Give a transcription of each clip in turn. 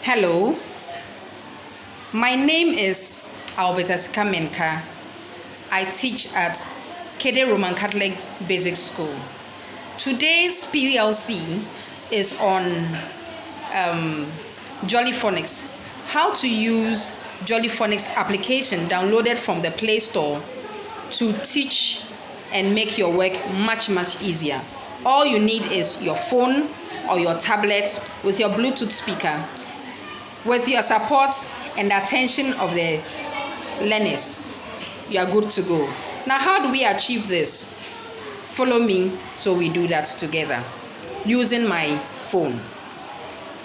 Hello, my name is Alberta Skamenka. I teach at Kede Roman Catholic Basic School. Today's PLC is on Jolly Phonics. How to use Jolly Phonics application downloaded from the Play Store to teach and make your work much easier. All you need is your phone or your tablet with your Bluetooth speaker. With your support and attention of the learners, you are good to go. Now, how do we achieve this? Follow me so we do that together using my phone.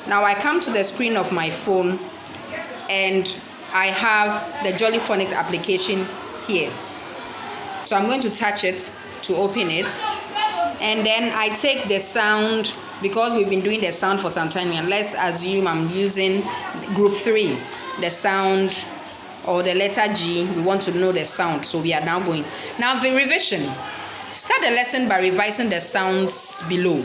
Now, I come to the screen of my phone and I have the Jolly Phonics application here. So I'm going to touch it to open it. And then I take the sound, because we've been doing the sound for some time, and let's assume I'm using group 3, the sound or the letter G. We want to know the sound, so we are now going. Now the revision. Start the lesson by revising the sounds below.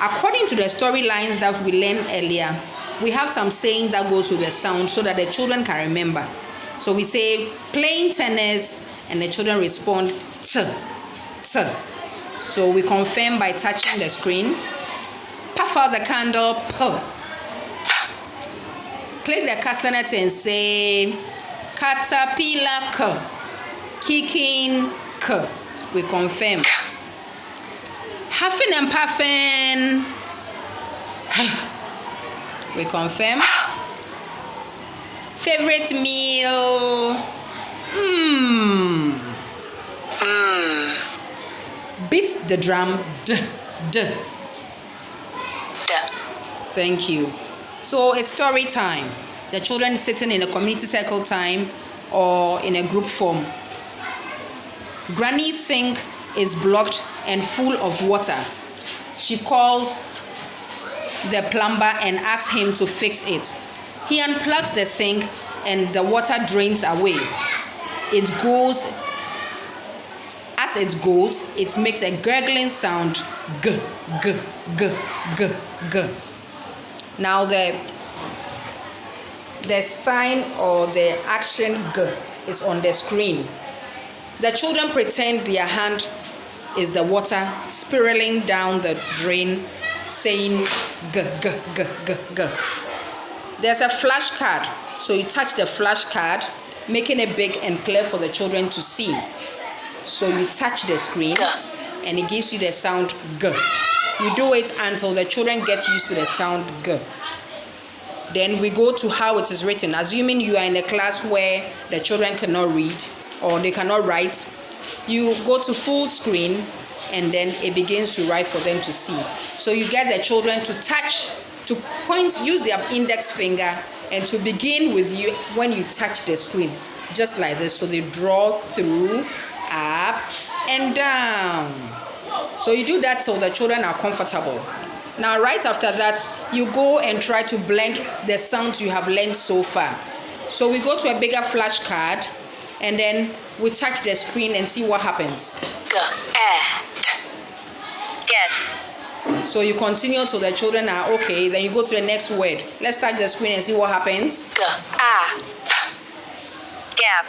According to the storylines that we learned earlier, we have some saying that goes with the sound so that the children can remember. So we say playing tennis and the children respond t, t. So we confirm by touching the screen. Puff out the candle, p. Click the castanet and say caterpillar k. Kicking k. We confirm. Huffing and puffing. We confirm. Favorite meal. Beat the drum. D. Thank you. So it's story time. The children sitting in a community circle time or in a group form. Granny's sink is blocked and full of water. She calls the plumber and asks him to fix it. He unplugs the sink and the water drains away. As it goes, it makes a gurgling sound, g, g, g, g, g. Now the sign or the action g is on the screen. The children pretend their hand is the water spiraling down the drain, saying g, g, g, g, g. There's a flashcard, so you touch the flashcard, making it big and clear for the children to see. So you touch the screen and it gives you the sound g. You do it until the children get used to the sound g. Then we go to how it is written. Assuming you are in a class where the children cannot read or they cannot write, you go to full screen and then it begins to write for them to see. So you get the children to touch, to point, use their index finger and to begin with you when you touch the screen, just like this. So they draw through, up and down. So you do that till the children are comfortable. Now right after that, you go and try to blend the sounds you have learned so far. So we go to a bigger flashcard and then we touch the screen and see what happens. Get. So you continue till the children are okay, then you go to the next word. Let's touch the screen and see what happens. Gap.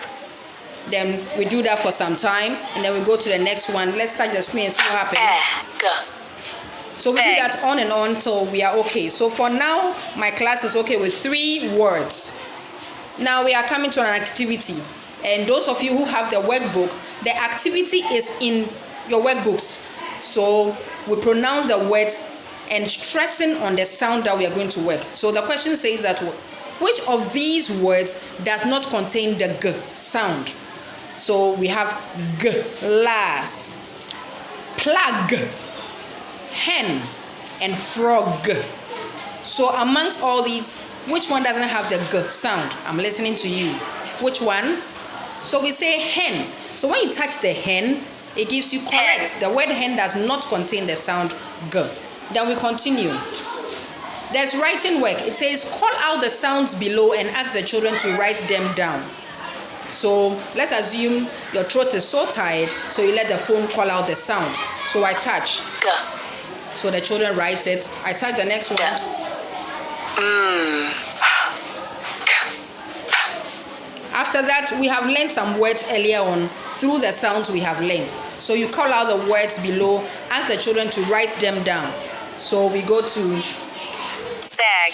Then we do that for some time and then we go to the next one. Let's touch the screen and see what happens. So we do that on and on till we are okay. So for now, my class is okay with 3 words. Now we are coming to an activity. And those of you who have the workbook, the activity is in your workbooks. So we pronounce the words and stressing on the sound that we are going to work. So the question says that which of these words does not contain the g sound? So we have glass, plug, hen, and frog. So amongst all these, which one doesn't have the g sound? I'm listening to you. Which one? So we say hen. So when you touch the hen, it gives you correct. The word hen does not contain the sound g. Then we continue. There's writing work. It says call out the sounds below and ask the children to write them down. So let's assume your throat is so tired, so you let the phone call out the sound. So I touch. G. So the children write it. I touch the next one. After that, we have learned some words earlier on through the sounds we have learned. So you call out the words below, ask the children to write them down. So we go to sag,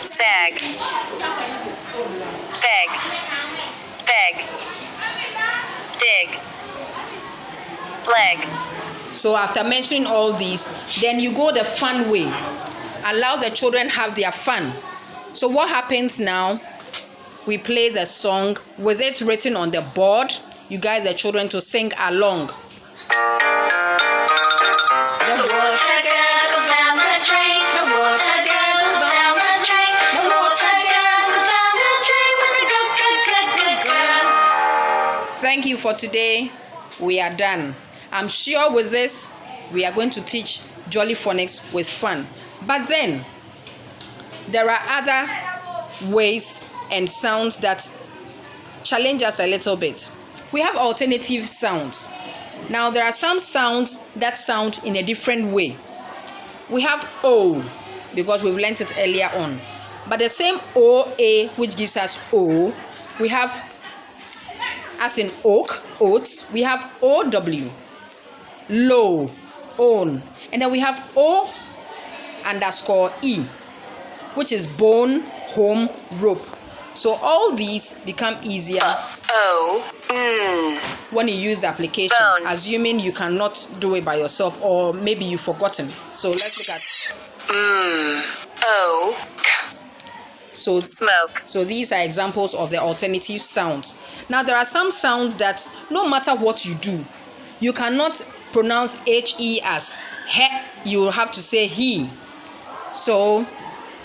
sag, beg, beg, dig, leg. So after mentioning all these, then you go the fun way. Allow the children have their fun. So what happens now? We play the song with it written on the board. You guide the children to sing along. The water goes down the drain. The water goes down the drain. The water goes down the drain with a good, good, good, good, good. Thank you for today. We are done. I'm sure with this, we are going to teach Jolly Phonics with fun. But then, there are other ways and sounds that challenge us a little bit. We have alternative sounds. Now, there are some sounds that sound in a different way. We have O, because we've learnt it earlier on. But the same O-A, which gives us O, we have, as in oak, oats, we have O-W, low, own. And then we have O_E, which is bone, home, rope. So all these become easier when you use the application, bone. Assuming you cannot do it by yourself or maybe you've forgotten. So let's look at so smoke. So these are examples of the alternative sounds. Now there are some sounds that no matter what you do, you cannot pronounce HE as he. You will have to say he. So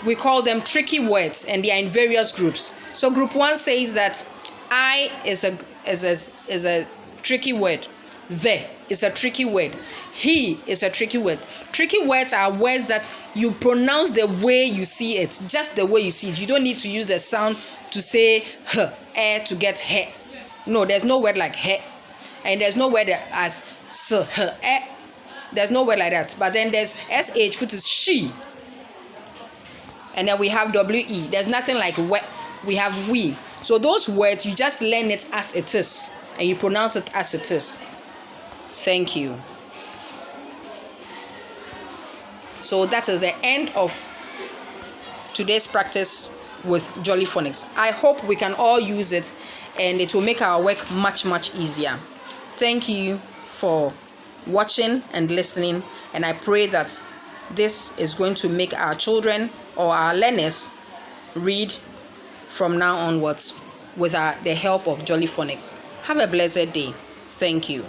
we call them tricky words, and they are in various groups. So group 1 says that I is a tricky word. The is a tricky word. He is a tricky word. Tricky words are words that you pronounce the way you see it, just the way you see it. You don't need to use the sound to say h, to get he. No, there's no word like he, and there's no word as s, h, There's no word like that. But then there's sh, which is she. And then we have we. There's nothing like we. We have we. So those words, you just learn it as it is, and you pronounce it as it is. Thank you. So that is the end of today's practice with Jolly Phonics. I hope we can all use it, and it will make our work much, much easier. Thank you for watching and listening, and I pray that this is going to make our children or our learners read from now onwards with the help of Jolly Phonics. Have a blessed day. Thank you.